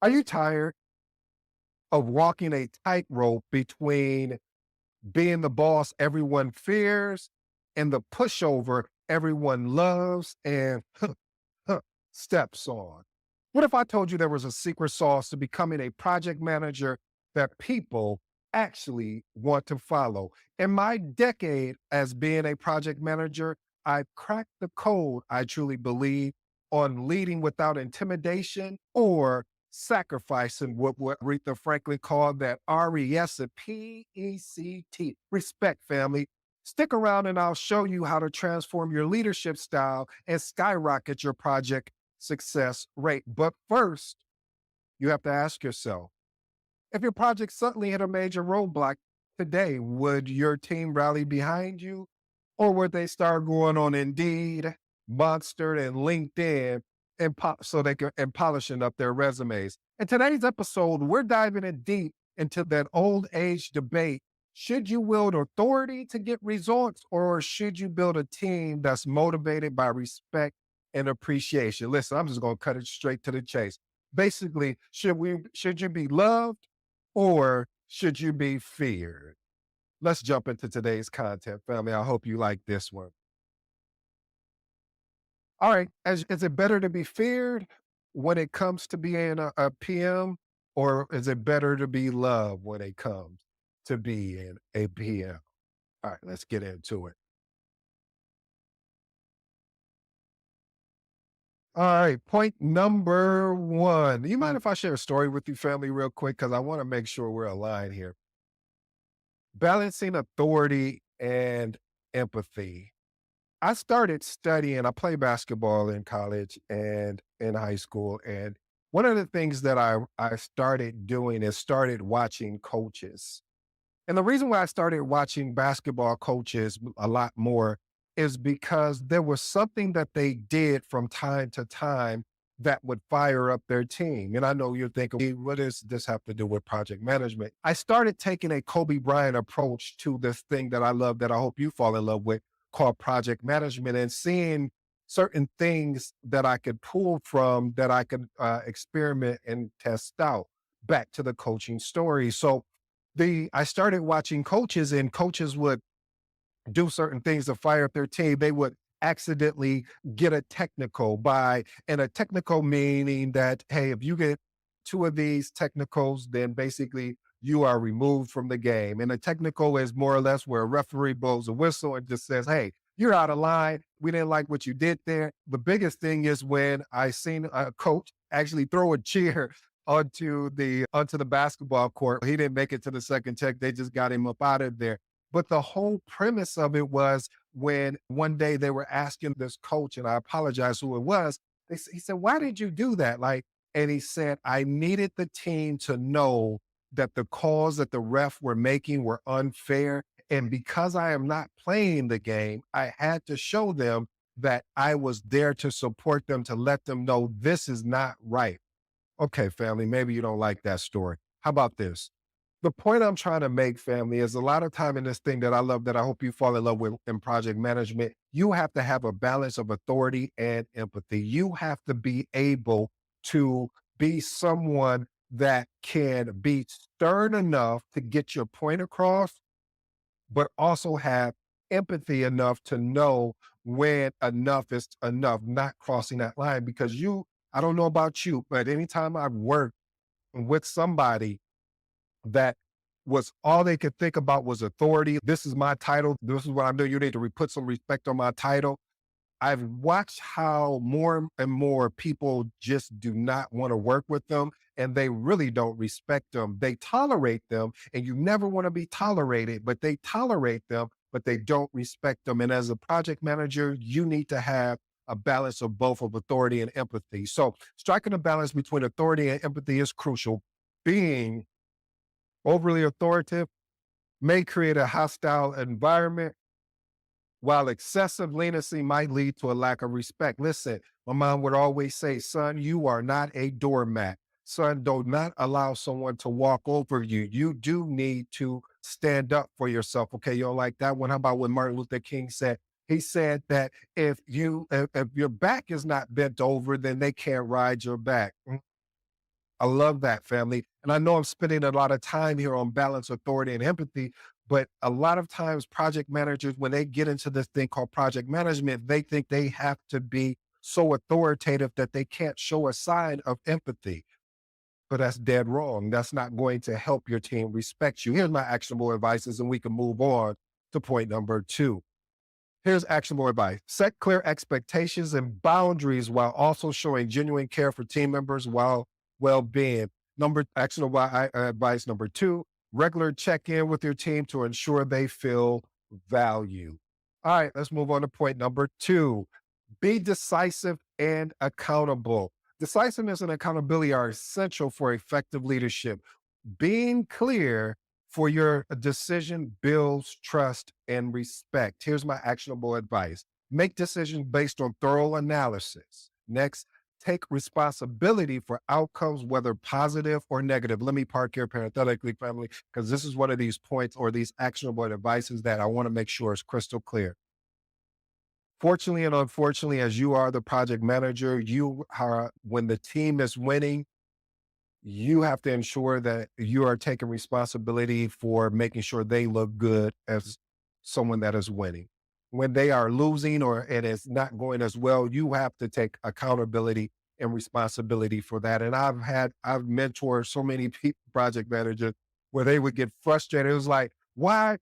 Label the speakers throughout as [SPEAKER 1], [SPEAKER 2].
[SPEAKER 1] Are you tired of walking a tightrope between being the boss everyone fears and the pushover everyone loves and steps on? What if I told you there was a secret sauce to becoming a project manager that people actually want to follow? In my decade as being a project manager, I've cracked the code, I truly believe, on leading without intimidation or sacrificing what Aretha Franklin called that RESPECT. Respect, family. Stick around and I'll show you how to transform your leadership style and skyrocket your project success rate. But first, you have to ask yourself, if your project suddenly hit a major roadblock today, would your team rally behind you? Or would they start going on Indeed, Monster, and LinkedIn so they can and polishing up their resumes? In today's episode, we're diving in deep into that old age debate. Should you wield authority to get results, or should you build a team that's motivated by respect and appreciation? Listen, I'm just going to cut it straight to the chase. Basically, should you be loved or should you be feared? Let's jump into today's content, family. I hope you like this one. All right. Is it better to be feared when it comes to being a PM, or is it better to be loved when it comes to being a PM? All right, let's get into it. All right. Point number one. You mind if I share a story with you, family, real quick? Because I want to make sure we're aligned here. Balancing authority and empathy. I started studying, I play basketball in college and in high school. And one of the things that I started doing is started watching coaches. And the reason why I started watching basketball coaches a lot more is because there was something that they did from time to time that would fire up their team. And I know you're thinking, "Hey, what does this have to do with project management?" I started taking a Kobe Bryant approach to this thing that I love, that I hope you fall in love with, called project management, and seeing certain things that I could pull from that I could experiment and test out. Back to the coaching story. So I started watching coaches, and coaches would do certain things to fire up their team. They would accidentally get a technical and a technical meaning that, hey, if you get two of these technicals, then basically you are removed from the game. And a technical is more or less where a referee blows a whistle and just says, hey, you're out of line. We didn't like what you did there. The biggest thing is when I seen a coach actually throw a chair onto the basketball court. He didn't make it to the second check. They just got him up out of there. But the whole premise of it was when one day they were asking this coach, and I apologize who it was. He said, "Why did you do that?" And he said, "I needed the team to know that the calls that the ref were making were unfair. And because I am not playing the game, I had to show them that I was there to support them, to let them know this is not right." Okay, family, maybe you don't like that story. How about this? The point I'm trying to make, family, is a lot of time in this thing that I love, that I hope you fall in love with in project management, you have to have a balance of authority and empathy. You have to be able to be someone that can be stern enough to get your point across, but also have empathy enough to know when enough is enough, not crossing that line. Because I don't know about you, but anytime I've worked with somebody that was all they could think about was authority. This is my title. This is what I'm doing. You need to put some respect on my title. I've watched how more and more people just do not want to work with them, and they really don't respect them. They tolerate them, and you never want to be tolerated, but they tolerate them, but they don't respect them. And as a project manager, you need to have a balance of both, of authority and empathy. So striking a balance between authority and empathy is crucial. Being overly authoritative may create a hostile environment, while excessive leniency might lead to a lack of respect. Listen, my mom would always say, son, you are not a doormat. Son, do not allow someone to walk over you. You do need to stand up for yourself. Okay, you don't like that one? How about what Martin Luther King said? He said that if your back is not bent over, then they can't ride your back. I love that, family. And I know I'm spending a lot of time here on balance, authority, and empathy, but a lot of times project managers, when they get into this thing called project management, they think they have to be so authoritative that they can't show a sign of empathy. But that's dead wrong. That's not going to help your team respect you. Here's my actionable advices, and we can move on to point number two. Here's actionable advice. Set clear expectations and boundaries while also showing genuine care for team members while well-being. Actionable advice number two, regular check-in with your team to ensure they feel value. All right, let's move on to point number two. Be decisive and accountable. Decisiveness and accountability are essential for effective leadership. Being clear for your decision builds trust and respect. Here's my actionable advice. Make decisions based on thorough analysis. Next, take responsibility for outcomes, whether positive or negative. Let me park here parenthetically, family, because this is one of these points or these actionable advices that I want to make sure is crystal clear. Fortunately and unfortunately, as you are the project manager, you are, when the team is winning, you have to ensure that you are taking responsibility for making sure they look good as someone that is winning. When they are losing or and it's not going as well, you have to take accountability and responsibility for that. And I've mentored so many people, project managers, where they would get frustrated. It was like, why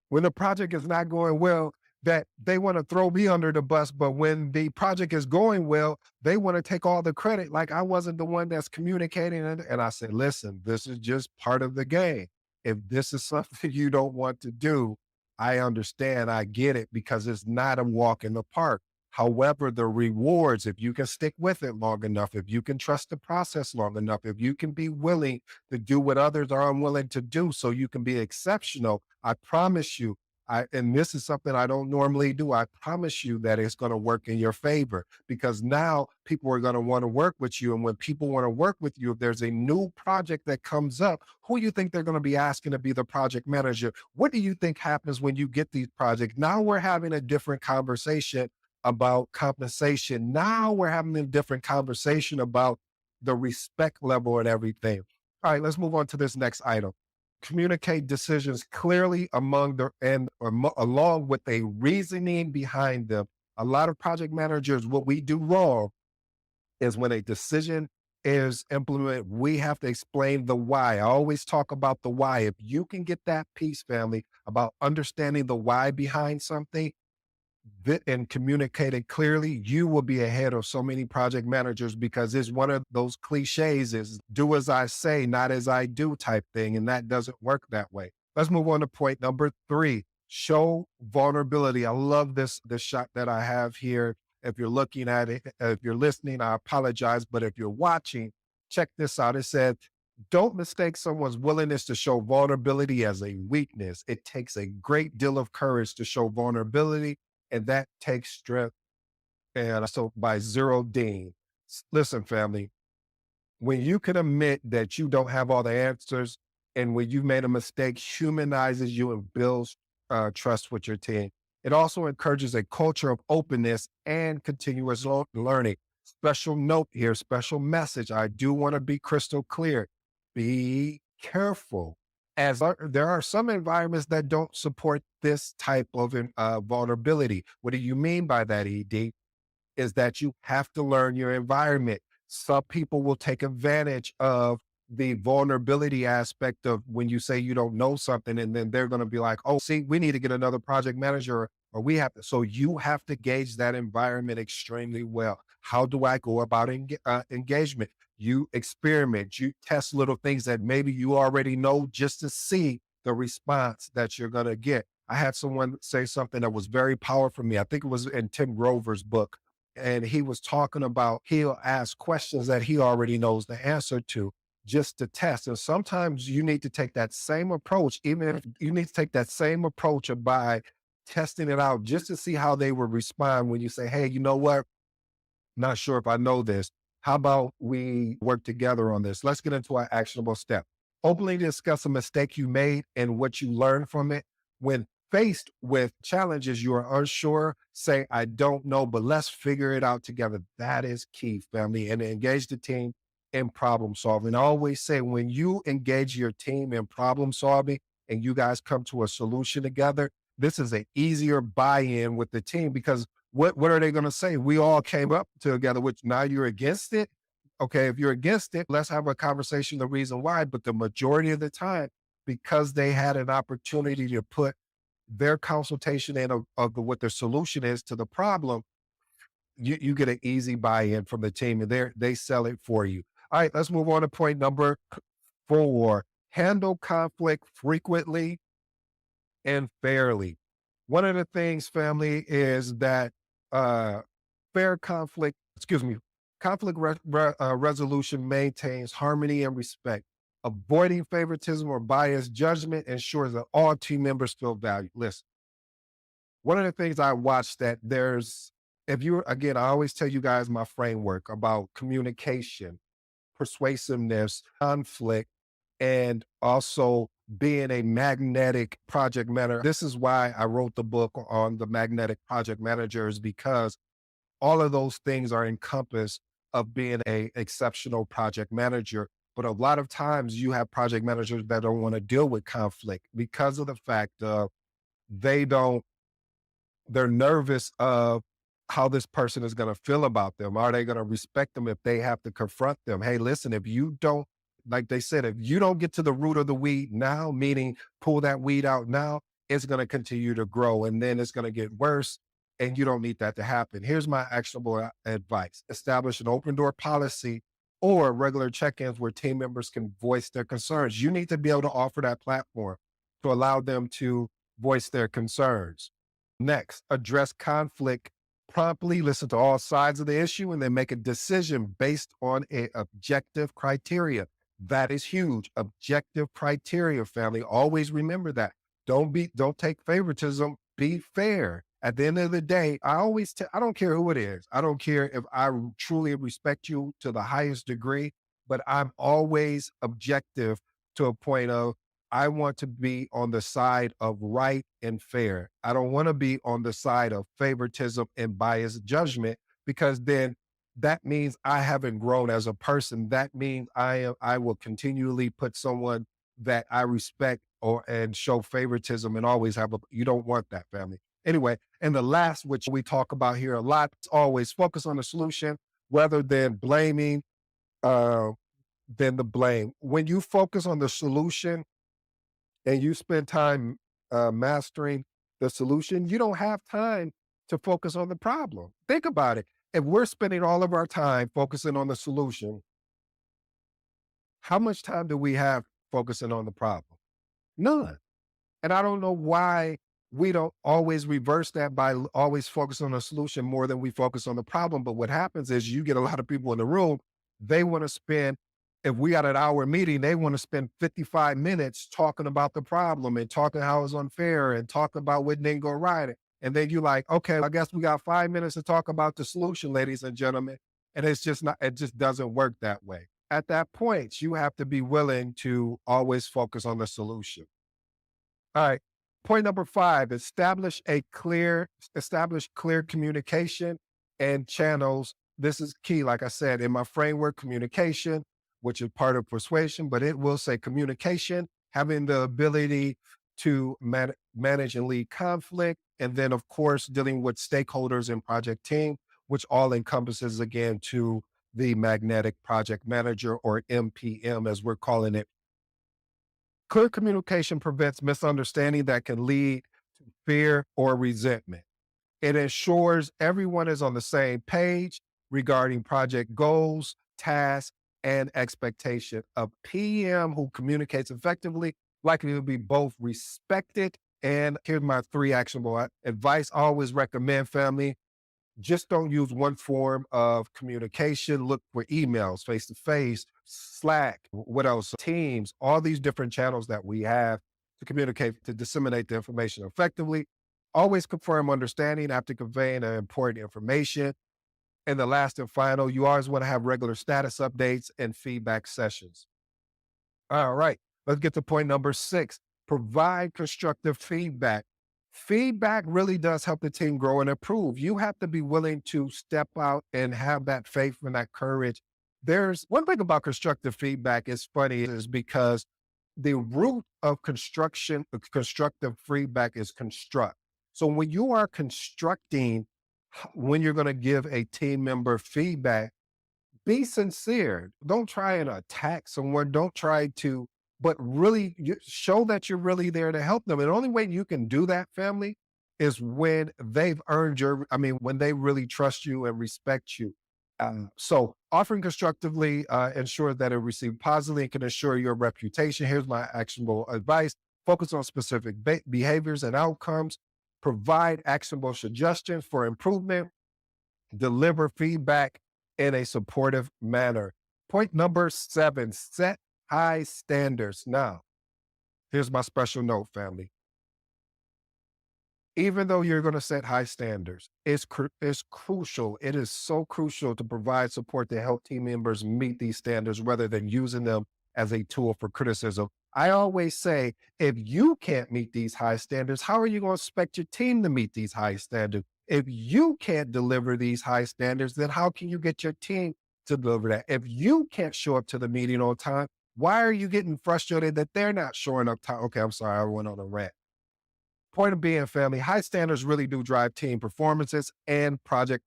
[SPEAKER 1] when the project is not going well, that they want to throw me under the bus. But when the project is going well, they want to take all the credit. Like I wasn't the one that's communicating. And I said, listen, this is just part of the game. If this is something you don't want to do, I understand. I get it because it's not a walk in the park. However, the rewards, if you can stick with it long enough, if you can trust the process long enough, if you can be willing to do what others are unwilling to do so you can be exceptional, I promise you, and this is something I don't normally do. I promise you that it's going to work in your favor because now people are going to want to work with you. And when people want to work with you, if there's a new project that comes up, who you think they're going to be asking to be the project manager? What do you think happens when you get these projects? Now we're having a different conversation about compensation. Now we're having a different conversation about the respect level and everything. All right, let's move on to this next item. Communicate decisions clearly among the and along with a reasoning behind them. A lot of project managers, what we do wrong is when a decision is implemented, we have to explain the why. I always talk about the why. If you can get that piece, family, about understanding the why behind something, and communicate it clearly, you will be ahead of so many project managers because it's one of those cliches is do as I say, not as I do type thing. And that doesn't work that way. Let's move on to point number three, show vulnerability. I love this shot that I have here. If you're looking at it, if you're listening, I apologize. But if you're watching, check this out. It said, don't mistake someone's willingness to show vulnerability as a weakness. It takes a great deal of courage to show vulnerability, and that takes strength. And so by Zero Dean, listen, family, when you can admit that you don't have all the answers and when you've made a mistake, humanizes you and builds trust with your team. It also encourages a culture of openness and continuous learning. Special note here, special message. I do want to be crystal clear. Be careful, as there are some environments that don't support this type of vulnerability. What do you mean by that, ED? Is that you have to learn your environment. Some people will take advantage of the vulnerability aspect of when you say you don't know something, and then they're going to be like, oh, see, we need to get another project manager, or we have to. So you have to gauge that environment extremely well. How do I go about engagement? You experiment, you test little things that maybe you already know just to see the response that you're going to get. I had someone say something that was very powerful for me. I think it was in Tim Grover's book, and he was talking about he'll ask questions that he already knows the answer to just to test. And sometimes you need to take that same approach, even if you need to take that same approach by testing it out just to see how they will respond when you say, hey, you know what? Not sure if I know this. How about we work together on this? Let's get into our actionable step. Openly discuss a mistake you made and what you learned from it. When faced with challenges you are unsure, say, I don't know, but let's figure it out together. That is key, family. And engage the team in problem solving. I always say when you engage your team in problem solving and you guys come to a solution together, this is an easier buy-in with the team because what are they going to say? We all came up together, which now you're against it. Okay, if you're against it, let's have a conversation, the reason why. But the majority of the time, because they had an opportunity to put their consultation in of what their solution is to the problem, you get an easy buy-in from the team and they sell it for you. All right, let's move on to point number 4. Handle conflict frequently and fairly. One of the things, family, is that uh, fair conflict, excuse me, resolution maintains harmony and respect. Avoiding favoritism or biased judgment ensures that all team members feel valued. Listen, one of the things I watched that if you, again, I always tell you guys my framework about communication, persuasiveness, conflict, and also being a magnetic project manager. This is why I wrote the book on the magnetic project managers, because all of those things are encompassed of being a exceptional project manager. But a lot of times you have project managers that don't want to deal with conflict because of the fact of they don't they're nervous of how this person is going to feel about them. Are they going to respect them if they have to confront them? Hey, listen, if you don't, like they said, if you don't get to the root of the weed now, meaning pull that weed out now, it's going to continue to grow and then it's going to get worse. And you don't need that to happen. Here's my actionable advice: establish an open door policy or regular check ins where team members can voice their concerns. You need to be able to offer that platform to allow them to voice their concerns. Next, address conflict promptly, listen to all sides of the issue, and then make a decision based on a objective criteria. That is huge. Objective criteria, family. Always remember that. Don't take favoritism. Be fair. At the end of the day, I don't care who it is. I don't care if I truly respect you to the highest degree, but I'm always objective to a point of I want to be on the side of right and fair. I don't want to be on the side of favoritism and biased judgment, because then that means I haven't grown as a person. That means I will continually put someone that I respect or and show favoritism and always have you don't want that, family. Anyway, and the last, which we talk about here a lot, is always focus on the solution rather than blaming uh than the blame. When you focus on the solution and you spend time mastering the solution, you don't have time to focus on the problem. Think about it. If we're spending all of our time focusing on the solution, how much time do we have focusing on the problem? None. And I don't know why we don't always reverse that by always focus on the solution more than we focus on the problem. But what happens is you get a lot of people in the room, they want to spend, if we got an hour meeting, they want to spend 55 minutes talking about the problem and talking how it's unfair and talking about what didn't go right. And then you're like, okay, I guess we got 5 minutes to talk about the solution, ladies and gentlemen. And it's just not, it just doesn't work that way. At that point, you have to be willing to always focus on the solution. All right. Point number 5, establish clear communication and channels. This is key. Like I said, in my framework, communication, which is part of persuasion, but it will say communication, having the ability to manage and lead conflict. And then, of course, dealing with stakeholders and project team, which all encompasses, again, to the magnetic project manager, or MPM, as we're calling it. Clear communication prevents misunderstanding that can lead to fear or resentment. It ensures everyone is on the same page regarding project goals, tasks, and expectation. A PM who communicates effectively likely to be both respected. And here's my 3 actionable advice. I always recommend, family, just don't use one form of communication. Look for emails, face to face, Slack, what else? Teams, all these different channels that we have to communicate, to disseminate the information effectively. Always confirm understanding after conveying important information. And the last and final, you always want to have regular status updates and feedback sessions. All right, let's get to point number 6. Provide constructive feedback. Feedback really does help the team grow and improve. You have to be willing to step out and have that faith and that courage There's one thing about constructive feedback is funny is because the root of constructive feedback is construct. So when you are constructing, when you're going to give a team member feedback, be sincere. Don't try and attack someone. Don't try to, but really show that you're really there to help them. And the only way you can do that, family, is when they've earned when they really trust you and respect you. So offering constructively ensure that it received positively and can ensure your reputation. Here's my actionable advice. Focus on specific behaviors and outcomes. Provide actionable suggestions for improvement. Deliver feedback in a supportive manner. Point number 7, set high standards. Now, here's my special note, family. Even though you're going to set high standards, it's crucial. It is so crucial to provide support to help team members meet these standards rather than using them as a tool for criticism. I always say, if you can't meet these high standards, how are you going to expect your team to meet these high standards? If you can't deliver these high standards, then how can you get your team to deliver that? If you can't show up to the meeting on time, why are you getting frustrated that they're not showing up time? Okay, I'm sorry, I went on a rant. Point of being, family, high standards really do drive team performances and project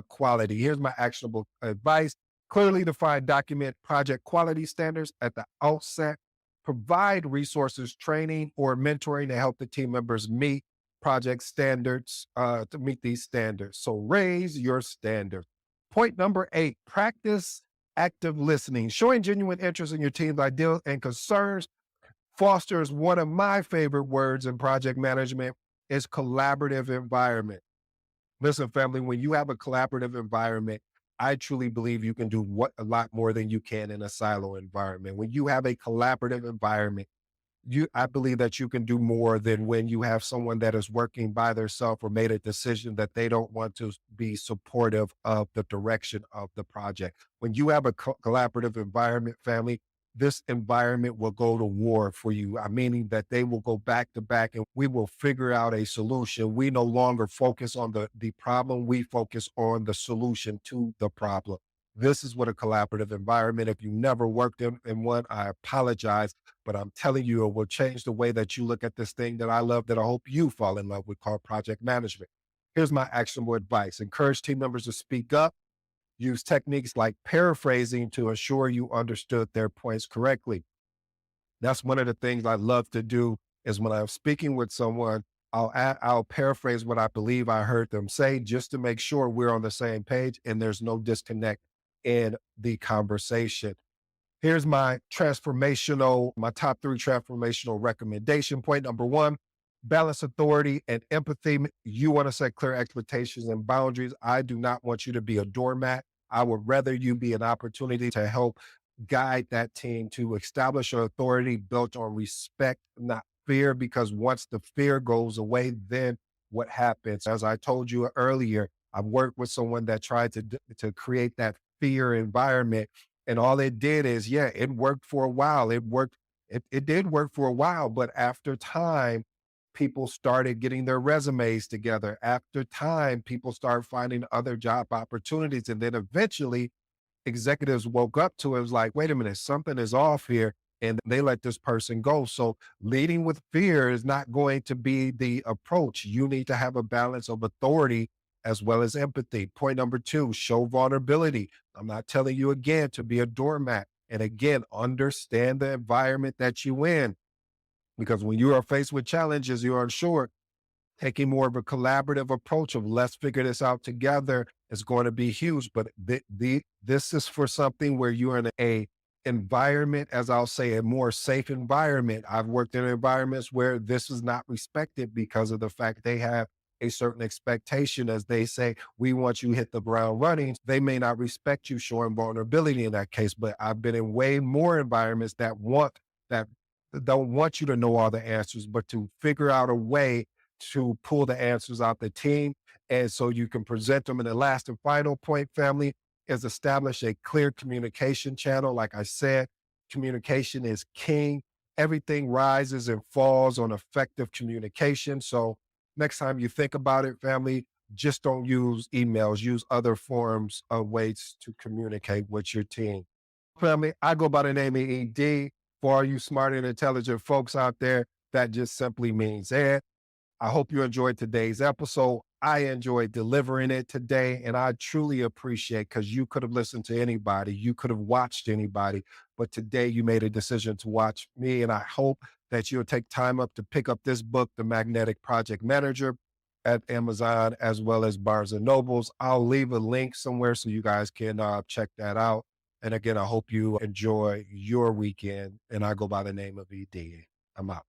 [SPEAKER 1] quality. Here's my actionable advice. Clearly define, document project quality standards at the outset. Provide resources, training, or mentoring to help the team members meet project standards, to meet these standards. So raise your standards. Point number 8, practice active listening. Showing genuine interest in your team's ideals and concerns fosters one of my favorite words in project management is collaborative environment. Listen, family, when you have a collaborative environment, I truly believe you can do a lot more than you can in a silo environment. When you have a collaborative environment, I believe that you can do more than when you have someone that is working by themselves or made a decision that they don't want to be supportive of the direction of the project. When you have a collaborative environment, family, this environment will go to war for you. I meaning that they will go back to back and we will figure out a solution. We no longer focus on the problem. We focus on the solution to the problem. This is what a collaborative environment. If you never worked in one, I apologize, but I'm telling you, it will change the way that you look at this thing that I love, that I hope you fall in love with, called project management. Here's my actionable advice. Encourage team members to speak up. Use techniques like paraphrasing to ensure you understood their points correctly. That's one of the things I love to do is when I'm speaking with someone, I'll paraphrase what I believe I heard them say just to make sure we're on the same page and there's no disconnect in the conversation. Here's my top 3 transformational recommendation. Point number 1, balance authority and empathy. You want to set clear expectations and boundaries. I do not want you to be a doormat. I would rather you be an opportunity to help guide that team to establish an authority built on respect, not fear, because once the fear goes away, then what happens? As I told you earlier, I've worked with someone that tried to create that fear environment, and all it did is, yeah, it worked for a while. It did work for a while, but after time, people started getting their resumes together. After time, people started finding other job opportunities. And then eventually executives woke up to it, was like, wait a minute, something is off here. And they let this person go. So leading with fear is not going to be the approach. You need to have a balance of authority as well as empathy. Point number 2, show vulnerability. I'm not telling you again to be a doormat. And again, understand the environment that you in. Because when you are faced with challenges, you're unsure, taking more of a collaborative approach of let's figure this out together is going to be huge. But this is for something where you're in a environment, as I'll say, a more safe environment. I've worked in environments where this is not respected because of the fact they have a certain expectation. As they say, we want you to hit the ground running. They may not respect you showing vulnerability in that case, but I've been in way more environments that don't want you to know all the answers, but to figure out a way to pull the answers out the team. And so you can present them. And the last and final point, family, is establish a clear communication channel. Like I said, communication is king. Everything rises and falls on effective communication. So next time you think about it, family, just don't use emails, use other forms of ways to communicate with your team. Family, I go by the name of ED. For all you smart and intelligent folks out there, that just simply means Ed. I hope you enjoyed today's episode. I enjoyed delivering it today, and I truly appreciate because you could have listened to anybody, you could have watched anybody, but today you made a decision to watch me. And I hope that you'll take time up to pick up this book, The Magnetic Project Manager, at Amazon as well as Barnes and Nobles. I'll leave a link somewhere so you guys can check that out. And again, I hope you enjoy your weekend. And I go by the name of ED. I'm out.